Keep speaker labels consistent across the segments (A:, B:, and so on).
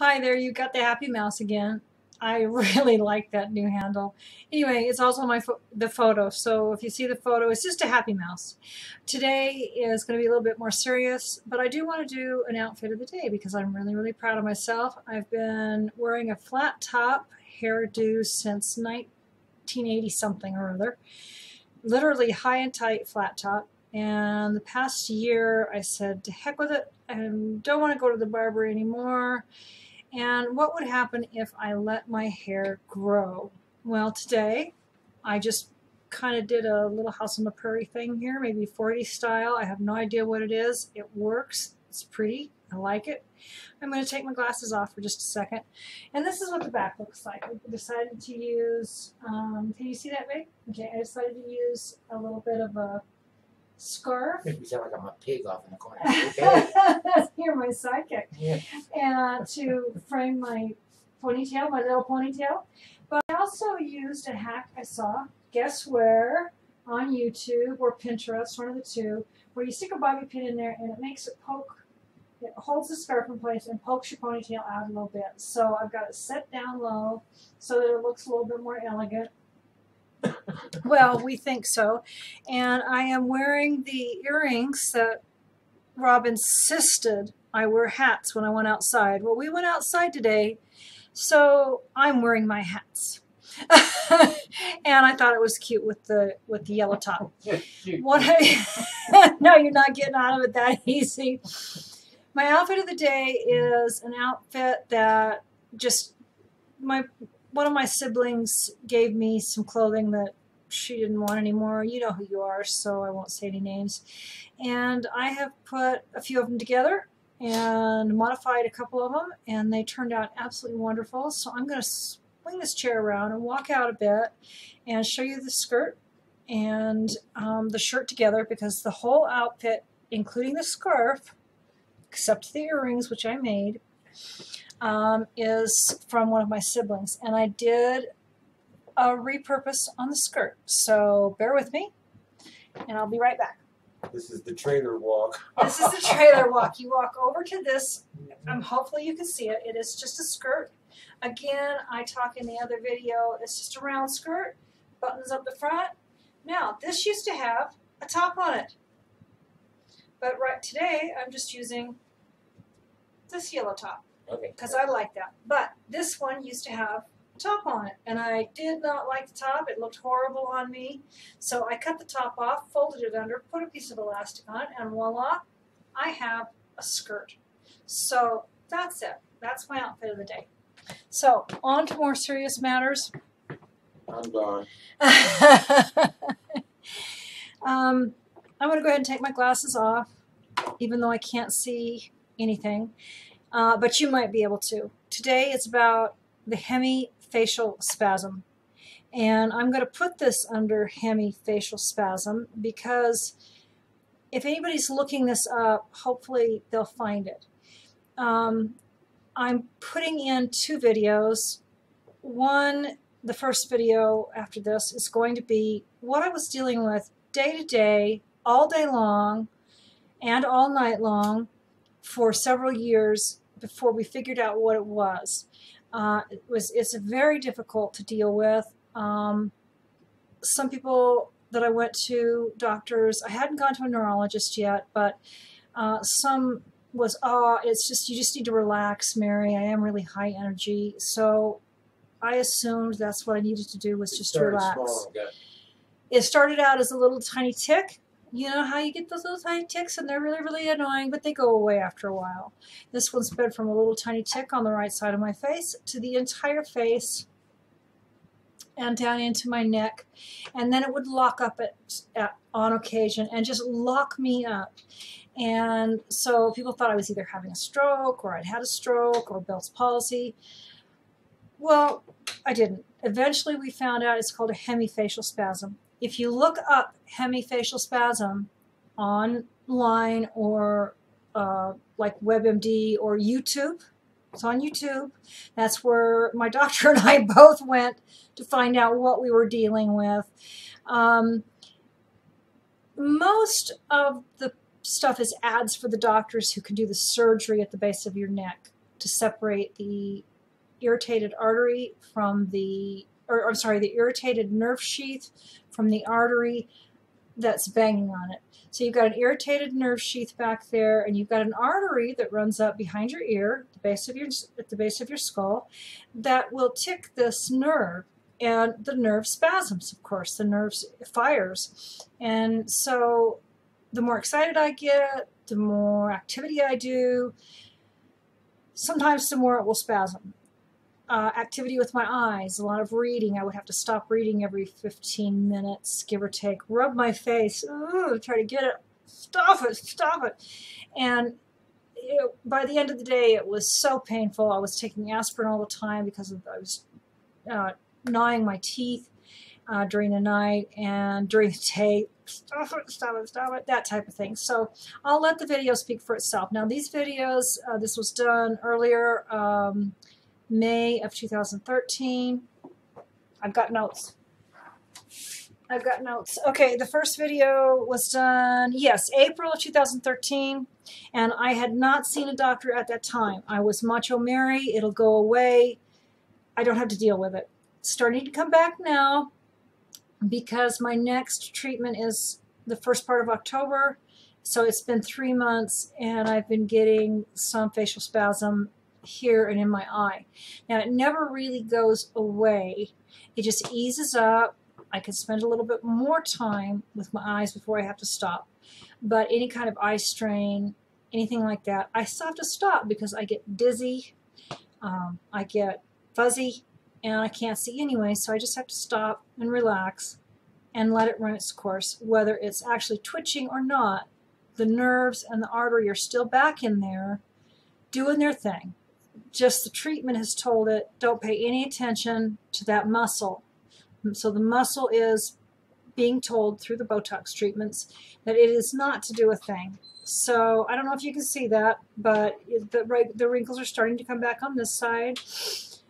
A: Hi there, you got the Happy Mouse again. I really like that new handle. Anyway, it's also the photo. So if you see the photo, it's just a happy mouse. Today is going to be a little bit more serious, but I do want to do an outfit of the day because I'm really proud of myself. I've been wearing a flat top hairdo since 1980 something or other. Literally high and tight flat top. And the past year I said, to heck with it. I don't want to go to the barber anymore. And what would happen if I let my hair grow? Well, today I just kind of did a little house on the prairie thing here, maybe 40 style. I have no idea what it is. It works. It's pretty. I like it. I'm going to take my glasses off for just a second. And this is what the back looks like. I decided to use, can you see that, babe? Okay, I decided to use a little bit of a scarf.
B: You sound like I'm a pig off in the corner. Okay.
A: You're my sidekick.
B: Yeah.
A: And to frame my ponytail, my little ponytail. But I also used a hack I saw, guess where, on YouTube or Pinterest, one of the two, where you stick a bobby pin in there and it makes it poke. It holds the scarf in place and pokes your ponytail out a little bit. So I've got it set down low so that it looks a little bit more elegant. Well, we think so. And I am wearing the earrings that Rob insisted I wear hats when I went outside. Well, we went outside today, so I'm wearing my hats. And I thought it was cute with the yellow top. No, you're not getting out of it that easy. My outfit of the day is an outfit that just one of my siblings gave me some clothing that she didn't want anymore. You know who you are, so I won't say any names. And I have put a few of them together and modified a couple of them, and they turned out absolutely wonderful. So I'm going to swing this chair around and walk out a bit and show you the skirt and the shirt together, because the whole outfit, including the scarf, except the earrings, which I made, is from one of my siblings. And I did a repurpose on the skirt. So bear with me, and I'll be right back.
B: This is the trailer walk.
A: This is the trailer walk. You walk over to this. Hopefully you can see it. It is just a skirt. Again, I talk in the other video, it's just a round skirt, buttons up the front. Now, this used to have a top on it. But right today, I'm just using this yellow top.
B: Okay.
A: Because I like that. But this one used to have a top on it, and I did not like the top. It looked horrible on me. So I cut the top off, folded it under, put a piece of elastic on it, and voila, I have a skirt. So that's it. That's my outfit of the day. So on to more serious matters.
B: I'm gone.
A: I'm going to go ahead and take my glasses off, even though I can't see anything. But you might be able to. Today it's about the Hemi facial spasm. And I'm going to put this under Hemi facial spasm because if anybody's looking this up, hopefully they'll find it. I'm putting in two videos. One, the first video after this, is going to be what I was dealing with day to day, all day long, and all night long for several years before we figured out what it was. It's very difficult to deal with. Some people that I went to, doctors, I hadn't gone to a neurologist yet, but some was, it's just, you just need to relax, Mary. I am really high energy. So I assumed that's what I needed to do, was just relax.
B: Small, okay.
A: It started out as a little tiny tick. You know how you get those little tiny ticks, and they're really annoying, but they go away after a while. This one spread from a little tiny tick on the right side of my face to the entire face and down into my neck. And then it would lock up on occasion and just lock me up. And so people thought I was either having a stroke, or I'd had a stroke, or Bell's palsy. Well, I didn't. Eventually we found out it's called a hemifacial spasm. If you look up hemifacial spasm online, or like WebMD or YouTube, it's on YouTube. That's where my doctor and I both went to find out what we were dealing with. Most of the stuff is ads for the doctors who can do the surgery at the base of your neck. to separate the irritated artery from the, or I'm sorry, the irritated nerve sheath from the artery that's banging on it. So you've got an irritated nerve sheath back there, and you've got an artery that runs up behind your ear, at the base of your skull, that will tick this nerve, and the nerve spasms, of course. The nerve fires. And so the more excited I get, the more activity I do, sometimes the more it will spasm. Activity with my eyes, a lot of reading. I would have to stop reading every 15 minutes, give or take. Rub my face, try to get it, stop it. And by the end of the day, it was so painful. I was taking aspirin all the time because I was gnawing my teeth during the night and during the day. Stop it, that type of thing. So I'll let the video speak for itself. Now these videos, this was done earlier, May of 2013. I've got notes. Okay, the first video was done, yes, April of 2013, and I had not seen a doctor at that time. I was Macho Mary, it'll go away. I don't have to deal with it. It's starting to come back now because my next treatment is the first part of October, so it's been 3 months, and I've been getting some facial spasm here and in my eye. Now it never really goes away. It just eases up. I can spend a little bit more time with my eyes before I have to stop. But any kind of eye strain, anything like that, I still have to stop because I get dizzy, I get fuzzy, and I can't see anyway, so I just have to stop and relax and let it run its course. Whether it's actually twitching or not, the nerves and the artery are still back in there doing their thing. Just the treatment has told it, don't pay any attention to that muscle. So the muscle is being told through the Botox treatments that it is not to do a thing. So I don't know if you can see that, but the wrinkles are starting to come back on this side.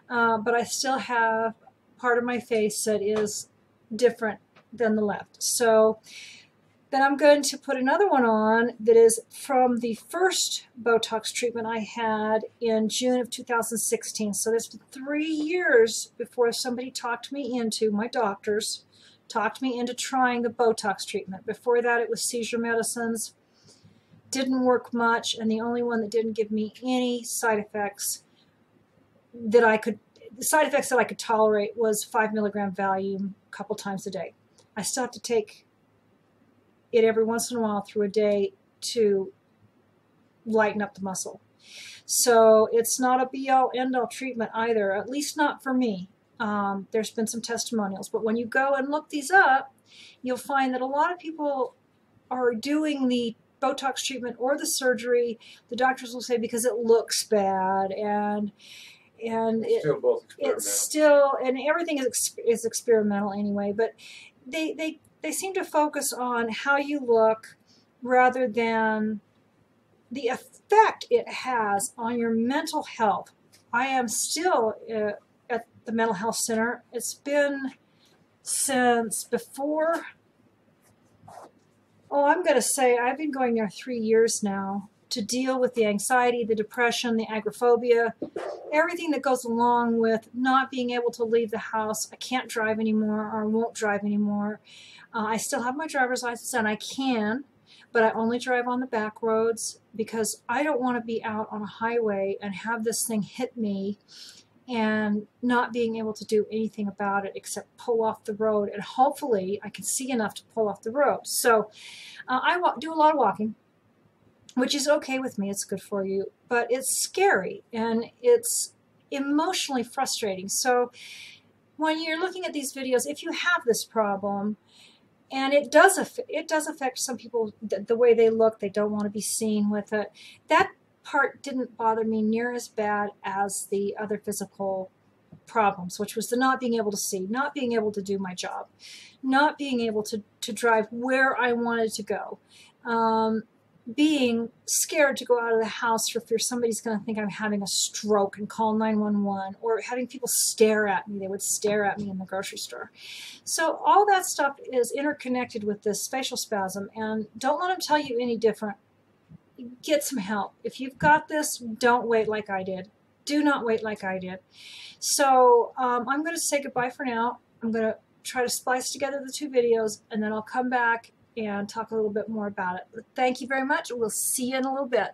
A: But I still have part of my face that is different than the left. So then I'm going to put another one on that is from the first Botox treatment I had in June of 2016. So that's been 3 years before somebody talked me into, my doctors talked me into trying the Botox treatment. Before that it was seizure medicines. Didn't work much, and the only one that didn't give me any side effects that I could tolerate was 5 milligram Valium a couple times a day. I still have to take it every once in a while through a day to lighten up the muscle. So it's not a be-all, end-all treatment either, at least not for me. There's been some testimonials, but when you go and look these up, you'll find that a lot of people are doing the Botox treatment or the surgery. The doctors will say because it looks bad, and it's still, and everything is experimental anyway, but they seem to focus on how you look rather than the effect it has on your mental health. I am still at the mental health center. It's been since before, I'm going to say I've been going there 3 years now to deal with the anxiety, the depression, the agoraphobia, everything that goes along with not being able to leave the house. I can't drive anymore, or won't drive anymore. I still have my driver's license, and I can, but I only drive on the back roads because I don't want to be out on a highway and have this thing hit me and not being able to do anything about it except pull off the road, and hopefully I can see enough to pull off the road. So I do a lot of walking, which is okay with me. It's good for you, but it's scary and it's emotionally frustrating. So when you're looking at these videos, if you have this problem, and it does affect some people, the way they look, they don't want to be seen with it. That part didn't bother me near as bad as the other physical problems, which was the not being able to see, not being able to do my job, not being able to drive where I wanted to go, being scared to go out of the house for fear somebody's going to think I'm having a stroke and call 911, or having people stare at me. They would stare at me in the grocery store. So all that stuff is interconnected with this facial spasm, and don't let them tell you any different. Get some help. If you've got this, don't wait like I did. Do not wait like I did. So I'm going to say goodbye for now. I'm going to try to splice together the 2 videos, and then I'll come back and talk a little bit more about it. Thank you very much. We'll see you in a little bit.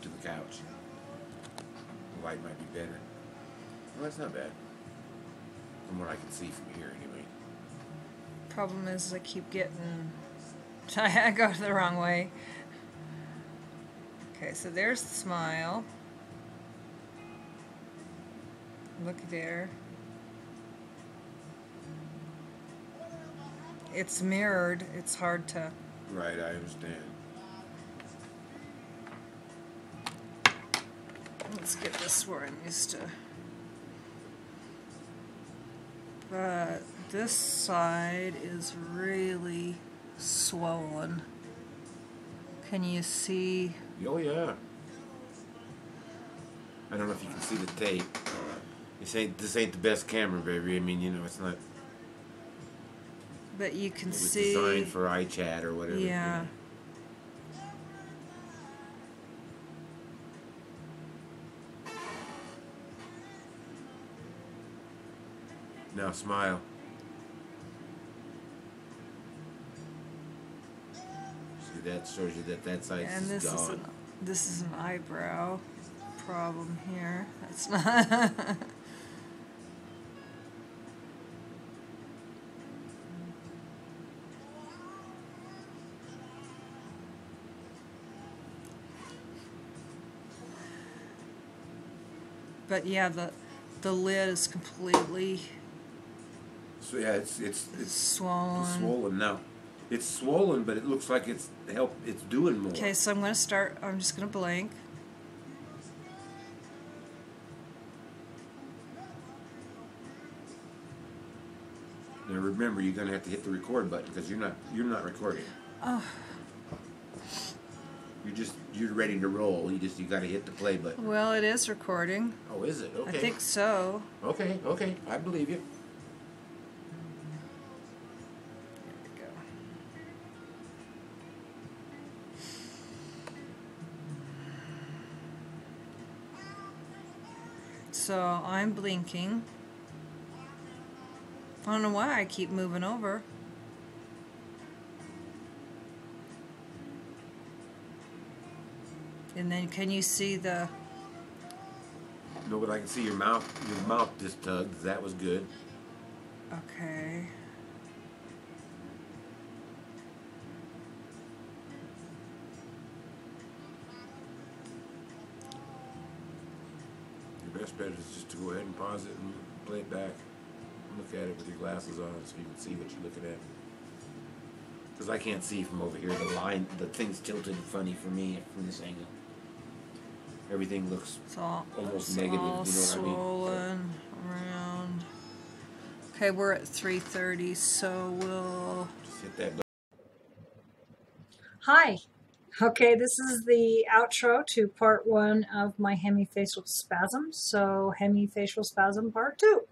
B: To the couch. The light might be better. Well, that's not bad. From what I can see from here, anyway.
A: Problem is I keep getting... I go the wrong way. Okay, so there's the smile. Look there. It's mirrored. It's hard to...
B: Right, I understand.
A: Let's get this where I'm used to. But this side is really swollen. Can you see?
B: Oh, yeah. I don't know if you can see the tape. This ain't the best camera, baby. I mean, you know, it's not...
A: But you can
B: It was
A: see...
B: designed for iChat or whatever.
A: Yeah.
B: You know. Now smile. See, that shows you that side
A: And
B: is gone.
A: This is an eyebrow problem here. That's not... But yeah, the lid is completely...
B: So yeah, it's
A: swollen.
B: It's swollen now. It's swollen, but it looks like it's doing more.
A: Okay, so I'm going to start. I'm just going to blink.
B: Now remember, you're going to have to hit the record button because you're not recording.
A: Oh.
B: You're ready to roll. You got to hit the play button.
A: Well, it is recording.
B: Oh, is it? Okay.
A: I think so.
B: Okay, I believe you.
A: So I'm blinking. I don't know why I keep moving over. And then can you see the...
B: No, but I can see your mouth just tugged. That was good.
A: Okay.
B: Your best bet is just to go ahead and pause it and play it back. Look at it with your glasses on so you can see what you're looking at. Because I can't see from over here. The thing's tilted funny for me from this angle. Everything looks almost negative, you know what I mean?
A: Swollen around. Okay, we're at 3:30, so we'll...
B: Just hit that button.
A: Hi. Okay, this is the outro to part 1 of my hemifacial spasm. So, hemifacial spasm part 2.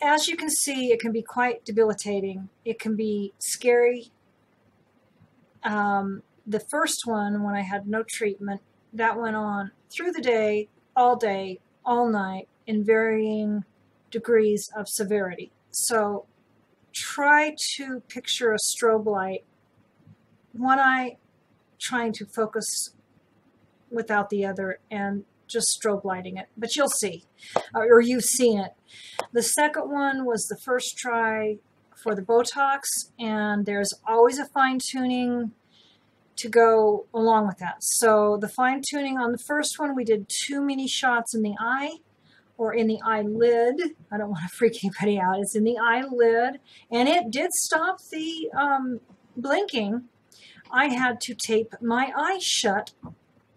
A: As you can see, it can be quite debilitating. It can be scary. The first one, when I had no treatment, that went on through the day, all night, in varying degrees of severity. So try to picture a strobe light, one eye trying to focus without the other, and just strobe lighting it. But you'll see, or you've seen it. The second one was the first try for the Botox, and there's always a fine-tuning to go along with that. So the fine-tuning on the first one, we did too many shots in the eye, or in the eyelid. I don't want to freak anybody out. It's in the eyelid, and it did stop the blinking. I had to tape my eye shut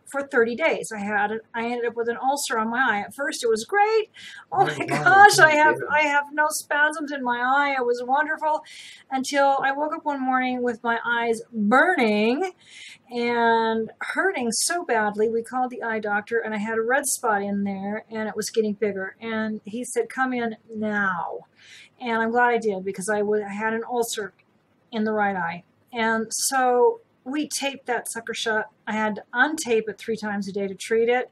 A: for 30 days. I ended up with an ulcer on my eye. At first it was great. Oh my gosh, I have no spasms in my eye. It was wonderful until I woke up one morning with my eyes burning and hurting so badly. We called the eye doctor, and I had a red spot in there, and it was getting bigger. And he said, "Come in now." And I'm glad I did, because I had an ulcer in the right eye. And so we taped that sucker shut. I had to untape it 3 times a day to treat it.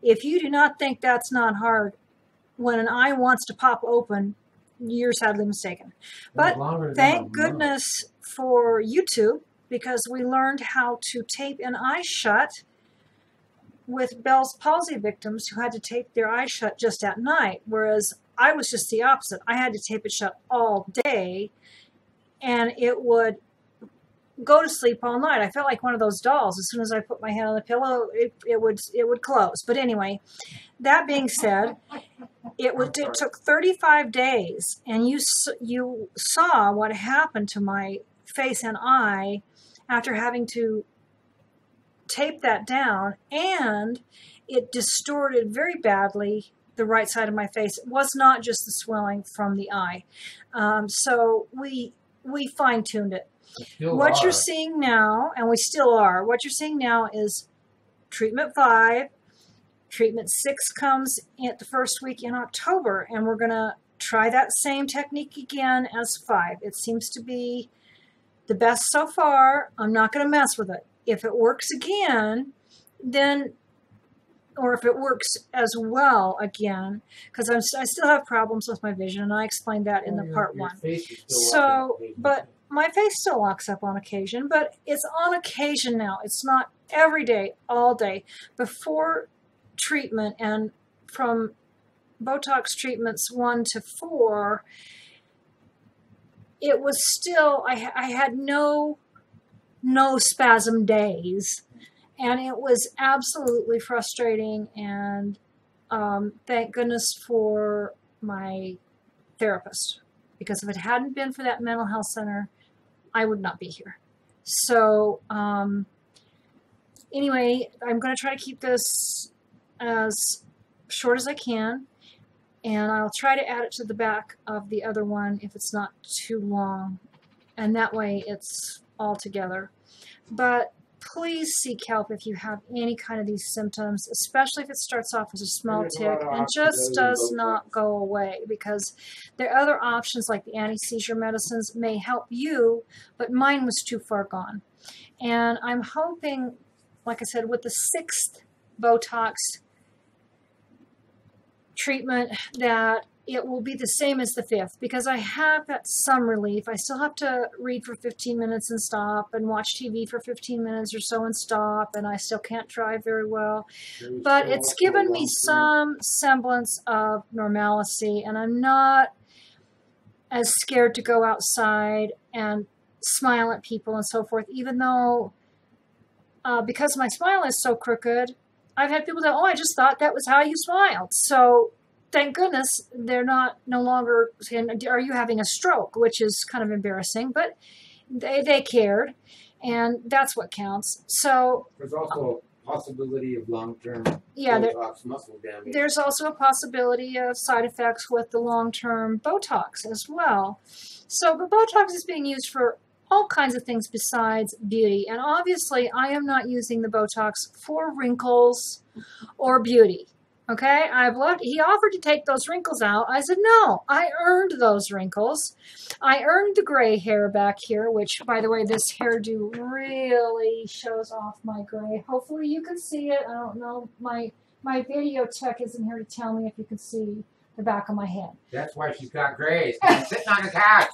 A: If you do not think that's not hard, when an eye wants to pop open, you're sadly mistaken. But thank goodness for YouTube, because we learned how to tape an eye shut with Bell's palsy victims who had to tape their eyes shut just at night, whereas I was just the opposite. I had to tape it shut all day, and it would go to sleep all night. I felt like one of those dolls. As soon as I put my head on the pillow, it would close. But anyway, that being said, it took 35 days, and you saw what happened to my face and eye after having to tape that down, and it distorted very badly the right side of my face. It was not just the swelling from the eye. So we fine-tuned it. What you're seeing now, and we still are, what you're seeing now is treatment 5. Treatment 6 comes at the first week in October, and we're going to try that same technique again as 5. It seems to be the best so far. I'm not going to mess with it. If it works again, then, or if it works as well again, because I still have problems with my vision, and I explained that in the part 1. So, but my face still locks up on occasion, but it's on occasion now. It's not every day, all day. Before treatment, and from Botox treatments 1 to 4, it was still, I had no spasm days, and it was absolutely frustrating. And thank goodness for my therapist, because if it hadn't been for that mental health center, I would not be here. So anyway, I'm going to try to keep this as short as I can, and I'll try to add it to the back of the other one if it's not too long, and that way it's all together. But please seek help if you have any kind of these symptoms, especially if it starts off as a small tick and just does not go away, because there are other options like the anti-seizure medicines may help you, but mine was too far gone. And I'm hoping, like I said, with the 6th Botox treatment that it will be the same as the 5th, because I have got some relief. I still have to read for 15 minutes and stop, and watch TV for 15 minutes or so and stop, and I still can't drive very well. But it's given me some semblance of normalcy, and I'm not as scared to go outside and smile at people and so forth, even though because my smile is so crooked, I've had people say, oh, I just thought that was how you smiled. So thank goodness they're no longer saying, are you having a stroke, which is kind of embarrassing, but they cared, and that's what counts. So
B: there's also a possibility of long-term Botox muscle damage.
A: There's also a possibility of side effects with the long-term Botox as well. So, but Botox is being used for all kinds of things besides beauty. And obviously, I am not using the Botox for wrinkles or beauty. Okay? He offered to take those wrinkles out. I said, no, I earned those wrinkles. I earned the gray hair back here, which, by the way, this hairdo really shows off my gray. Hopefully you can see it. I don't know. My video tech isn't here to tell me if you can see the back of my head.
B: That's why she's got grays. She's sitting on the couch.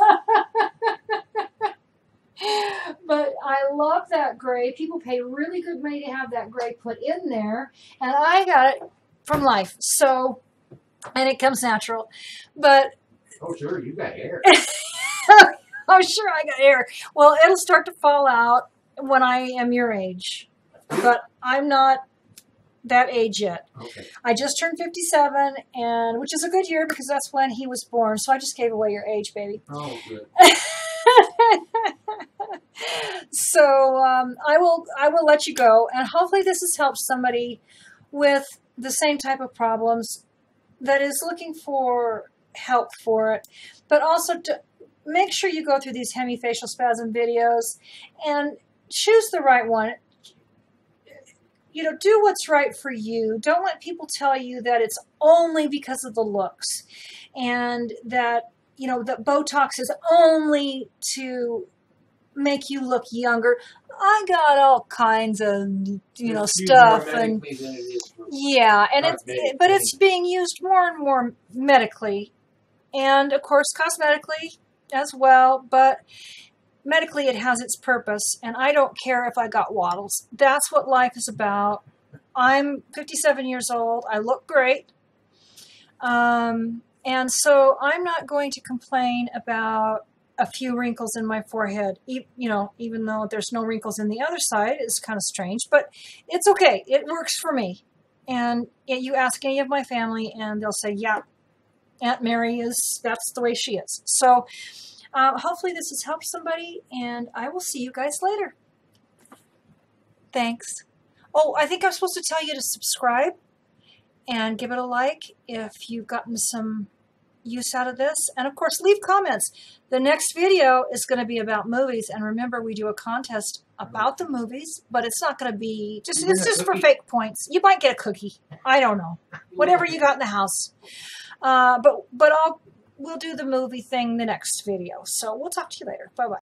A: But I love that gray. People pay really good money to have that gray put in there. And I got it from life. So, and it comes natural. But
B: oh, sure, you got hair.
A: Oh, sure, I got hair. Well, it'll start to fall out when I am your age. But I'm not that age yet.
B: Okay. I
A: just turned 57, and which is a good year because that's when he was born. So I just gave away your age, baby.
B: Oh, good.
A: So I will let you go, and hopefully this has helped somebody with the same type of problems that is looking for help for it, but also to make sure you go through these Hemi facial spasm videos and choose the right one. You know, do what's right for you. Don't let people tell you that it's only because of the looks, and that, you know, that Botox is only to make you look younger. I got all kinds of, you know, stuff, and yeah, and it's being used more and more medically, and of course cosmetically as well, but medically it has its purpose, and I don't care if I got wattles. That's what life is about. I'm 57 years old. I look great. And so I'm not going to complain about a few wrinkles in my forehead, you know, even though there's no wrinkles in the other side. It's kind of strange, but it's okay. It works for me. And you ask any of my family and they'll say, yeah, Aunt Mary that's the way she is. So hopefully this has helped somebody, and I will see you guys later. Thanks. Oh, I think I'm supposed to tell you to subscribe and give it a like if you've gotten some use out of this, and of course leave comments. The next video is going to be about movies, and remember, we do a contest about the movies, but it's not going to be it's just for fake points. You might get a cookie, I don't know, whatever you got in the house, but we'll do the movie thing the next video. So we'll talk to you later. Bye bye.